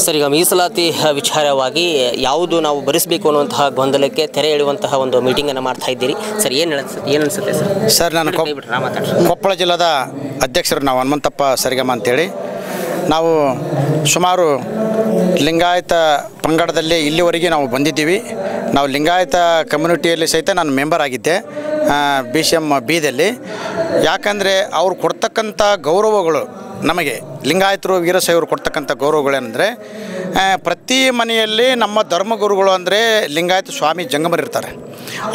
Sir, ಈಗ ಮೀಸಲಾತಿ ವಿಚಾರವಾಗಿ ಯಾವುದು ನಾವು ಭರಿಸಬೇಕು ಅನ್ನುವಂತಹ ಗೊಂದಲಕ್ಕೆ ತೆರೆ ಎಳೆಯುವಂತಹ ಒಂದು ಮೀಟಿಂಗನ್ನು ಮಾಡ್ತಾ ಇದ್ದೀರಿ ಸರ್. ಏನು ಅನಿಸುತ್ತೆ ಸರ್? ಸರ್, ನಾನು ಕೊಪ್ಪಳ ಜಿಲ್ಲಾದ ಅಧ್ಯಕ್ಷರು ನಾವು ಹನುಮಂತಪ್ಪ ಸರಿಗಮ್ಮ ಅಂತೇಳಿ. ನಾವು ಸುಮಾರು ಲಿಂಗಾಯತ ಪಂಗಡದಲ್ಲಿ ಇಲ್ಲಿವರೆಗೆ ನಾವು ಬಂದಿದ್ದೀವಿ. ನಾವು ಲಿಂಗಾಯತ ಕಮ್ಯುನಿಟಿಯಲ್ಲಿ ಸಹಿತ ನಾನು ಮೆಂಬರ್ ಆಗಿದ್ದೆ BCM ಬಿದಲ್ಲಿ. ಯಾಕಂದರೆ ಅವ್ರು ಕೊಡ್ತಕ್ಕಂಥ ಗೌರವಗಳು ನಮಗೆ ಲಿಂಗಾಯತರು ವೀರಶೈವರು ಕೊಡ್ತಕ್ಕಂಥ ಗೌರವಗಳೇನೆಂದರೆ, ಪ್ರತಿ ಮನೆಯಲ್ಲಿ ನಮ್ಮ ಧರ್ಮಗುರುಗಳು ಅಂದರೆ ಲಿಂಗಾಯತ ಸ್ವಾಮಿ ಜಂಗಮರಿರ್ತಾರೆ,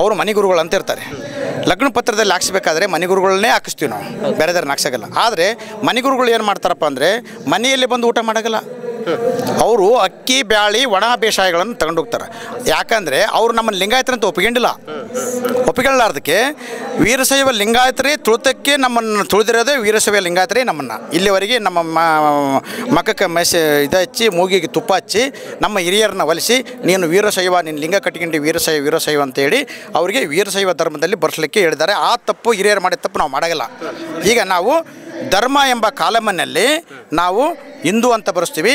ಅವರು ಮನೆಗುರುಗಳು ಅಂತ ಇರ್ತಾರೆ. ಲಗ್ನ ಪತ್ರದಲ್ಲಿ ಹಾಕ್ಸ್ಬೇಕಾದ್ರೆ ಮನೆಗುರುಗಳನ್ನೇ ಹಾಕಿಸ್ತೀವಿ ನಾವು, ಬೇರೆದವ್ರನ್ನ ಹಾಕ್ಸೋಲ್ಲ. ಆದರೆ ಮನೆಗುರುಗಳು ಏನು ಮಾಡ್ತಾರಪ್ಪ ಅಂದರೆ ಮನೆಯಲ್ಲಿ ಬಂದು ಊಟ ಮಾಡೋಲ್ಲ, ಅವರು ಅಕ್ಕಿ ಬ್ಯಾಳಿ ಒಣ ಬೇಸಾಯಗಳನ್ನು ತಗೊಂಡೋಗ್ತಾರೆ. ಯಾಕಂದರೆ ಅವರು ನಮ್ಮನ್ನು ಲಿಂಗಾಯತರಂತ ಒಪ್ಪಿಕೊಳ್ಳಾರ್ದಕ್ಕೆ ವೀರಶೈವ ಲಿಂಗಾಯತರೇ ತುಳಿತಕ್ಕೆ ನಮ್ಮನ್ನು ತುಳಿದಿರೋದೇ ವೀರಶೈವ ಲಿಂಗಾಯತರೇ ನಮ್ಮನ್ನು ಇಲ್ಲಿವರೆಗೆ ನಮ್ಮ ಮಕ್ಕಕ್ಕೆ ಇದು ಹಚ್ಚಿ ಮೂಗಿಗೆ ತುಪ್ಪ ಹಚ್ಚಿ ನಮ್ಮ ಹಿರಿಯರನ್ನ ಒಲಿಸಿ ನೀನು ವೀರಶೈವ, ನಿನ್ನ ಲಿಂಗ ಕಟ್ಕೊಂಡು ವೀರಶೈವ ಅಂತೇಳಿ ಅವರಿಗೆ ವೀರಶೈವ ಧರ್ಮದಲ್ಲಿ ಬರೆಸಲಿಕ್ಕೆ ಹೇಳಿದ್ದಾರೆ. ಆ ತಪ್ಪು ಹಿರಿಯರು ಮಾಡಿದ ತಪ್ಪು ನಾವು ಮಾಡೋಲ್ಲ. ಈಗ ನಾವು ಧರ್ಮ ಎಂಬ ಕಾಲಮ್ನಲ್ಲಿ ನಾವು ಹಿಂದೂ ಅಂತ ಬರೆಸ್ತೀವಿ,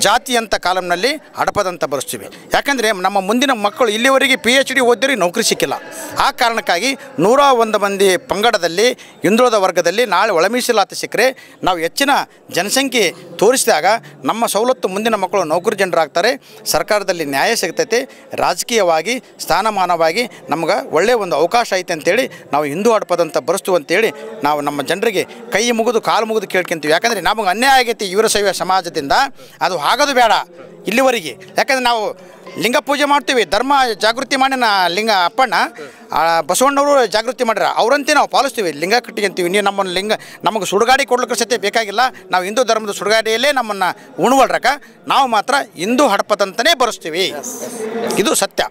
ಜಾತಿ ಅಂತ ಕಾಲಮ್ನಲ್ಲಿ ಹಡಪದಂತ ಬರೆಸ್ತೀವಿ. ಯಾಕಂದರೆ ನಮ್ಮ ಮುಂದಿನ ಮಕ್ಕಳು ಇಲ್ಲಿವರೆಗೆ PhD ಓದಿದ್ರೆ ನೌಕರಿ ಸಿಕ್ಕಿಲ್ಲ. ಆ ಕಾರಣಕ್ಕಾಗಿ 101 ಮಂದಿ ಪಂಗಡದಲ್ಲಿ ಹಿಂದುಳಿದ ವರ್ಗದಲ್ಲಿ ನಾಳೆ ಒಳ ಮೀಸಲಾತಿ ಸಿಕ್ಕರೆ ನಾವು ಹೆಚ್ಚಿನ ಜನಸಂಖ್ಯೆ ತೋರಿಸಿದಾಗ ನಮ್ಮ ಸವಲತ್ತು ಮುಂದಿನ ಮಕ್ಕಳು ನೌಕರಿ ಜನರಾಗ್ತಾರೆ, ಸರ್ಕಾರದಲ್ಲಿ ನ್ಯಾಯ ಸಿಗ್ತೈತೆ, ರಾಜಕೀಯವಾಗಿ ಸ್ಥಾನಮಾನವಾಗಿ ನಮ್ಗೆ ಒಳ್ಳೆಯ ಒಂದು ಅವಕಾಶ ಐತೆ ಅಂತೇಳಿ ನಾವು ಹಿಂದೂ ಹಡಪದಂತ ಬರೆಸ್ತೀವಿ ಅಂತೇಳಿ ನಾವು ನಮ್ಮ ಜನರಿಗೆ ಕೈ ಮುಗಿದು ಕಾಲು ಮುಗಿದು ಕೇಳ್ಕೊಂತೀವಿ. ಯಾಕಂದರೆ ನಮಗೆ ಅನ್ಯಾಯ ಆಗೈತಿ ವೀರಶೈವ ಸಮಾಜದಿಂದ, ಅದು ಆಗೋದು ಬೇಡ ಇಲ್ಲಿವರೆಗೆ. ಯಾಕಂದರೆ ನಾವು ಲಿಂಗ ಪೂಜೆ ಮಾಡ್ತೀವಿ, ಧರ್ಮ ಜಾಗೃತಿ ಮಾಡಿ ಲಿಂಗ ಅಪ್ಪಣ್ಣ ಬಸವಣ್ಣವರು ಜಾಗೃತಿ ಮಾಡ್ಯಾರ, ಅವರಂತೆ ನಾವು ಪಾಲಿಸ್ತೀವಿ, ಲಿಂಗ ಕಟ್ಟಿಗೆಂತೀವಿ. ನೀವು ನಮ್ಮನ್ನು ನಮಗೆ ಸುಡುಗಾಡಿ ಕೊಡ್ಲಿಕ್ಕೆ ಸತ್ಯ ಬೇಕಾಗಿಲ್ಲ, ನಾವು ಹಿಂದೂ ಧರ್ಮದ ಸುಡುಗಾಡಿಯಲ್ಲೇ ನಮ್ಮನ್ನು ಉಣುವಲ್ರಕ ನಾವು ಮಾತ್ರ ಹಿಂದೂ ಹಡಪದಂತನೇ ಬರೆಸ್ತೀವಿ. ಇದು ಸತ್ಯ.